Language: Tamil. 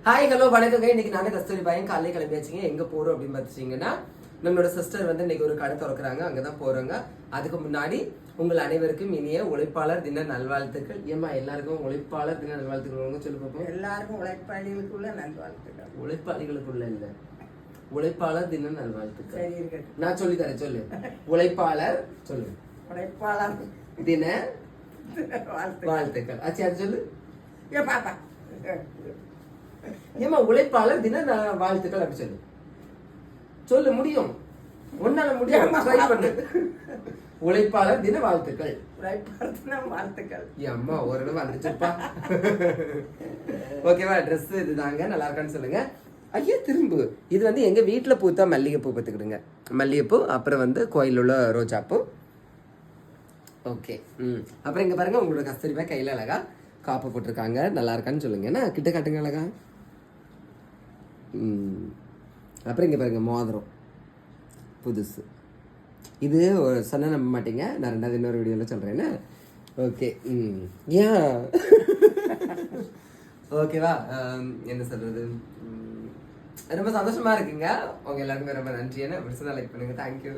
ஹாய் ஹலோ வணக்கங்க. இன்னைக்கு நானே கஸ்தூரி பையன் காலையில் கிளம்பியாச்சுங்க. எங்க போறோம் அப்படின்னு பார்த்துச்சிங்கன்னா, நம்மளோட சிஸ்டர் வந்து இன்னைக்கு ஒரு கடை திறக்கிறாங்க, அங்கதான் போறோங்க. அதுக்கு முன்னாடி உங்கள் அனைவருக்கும் இனிய உழைப்பாளர் தின நல்வாழ்த்துக்கள். ஏமா எல்லாருக்கும் உழைப்பாளர் தின நல்வாழ்த்துக்கள் சொல்லி பார்ப்போம். எல்லாருக்கும் உழைப்பாளிகளுக்குள்ள நல்வாழ்த்துக்கள். உழைப்பாளிகளுக்குள்ள இல்ல, உழைப்பாளர் தின நல்வாழ்த்துக்கள். சரி இருக்கட்டும், நான் சொல்லி தரேன். சொல்லு, உழைப்பாளர் சொல்லு. உழைப்பாளர் தின வாழ்த்துக்கள். வாழ்த்துக்கள். ஆச்சு, அது சொல்லு. ஏ பாப்பா, ஏமா உழைப்பாளர் தின வாழ்த்துக்கள் அப்படி சொல்லு. சொல்லு, முடியும், ஒன்னால முடியும். ட்ரை பண்ணு. உழைப்பாளர் தின வாழ்த்துக்கள். உழைப்பாளர் தின வாழ்த்துக்கள். அம்மா ஒரு வந்துச்சுப்பா. ஓகேவா? ட்ரெஸ் இதுதாங்க, நல்லா இருக்கான்னு சொல்லுங்க. ஐயா திரும்பு. இது வந்து எங்க வீட்டுல பூத்தா மல்லிகைப்பூ பார்த்துக்கிடுங்க. மல்லிகைப்பூ, அப்புறம் வந்து கோயில் உள்ள ரோஜாப்பூ. ஓகே. அப்புறம் இங்க பாருங்க, உங்களோட கஸ்தூரிபா கையில அழகா காப்பு போட்டிருக்காங்க. நல்லா இருக்கான்னு சொல்லுங்க. என்ன கிட்ட காட்டுங்க அழகா. அப்புறம் இங்கே பாருங்க, மோதிரம் புதுசு. இது சொன்ன நம்ப மாட்டீங்க, நான் ரெண்டாவது இன்னொரு வீடியோவில் சொல்கிறேன்னா. ஓகே. ஏன் ஓகேவா? என்ன சொல்கிறது, ரொம்ப சந்தோஷமாக இருக்குங்க. உங்கள் எல்லாருக்குமே ரொம்ப நன்றி. என்ன பிடிச்சதா லைக் பண்ணுங்கள். தேங்க்யூ.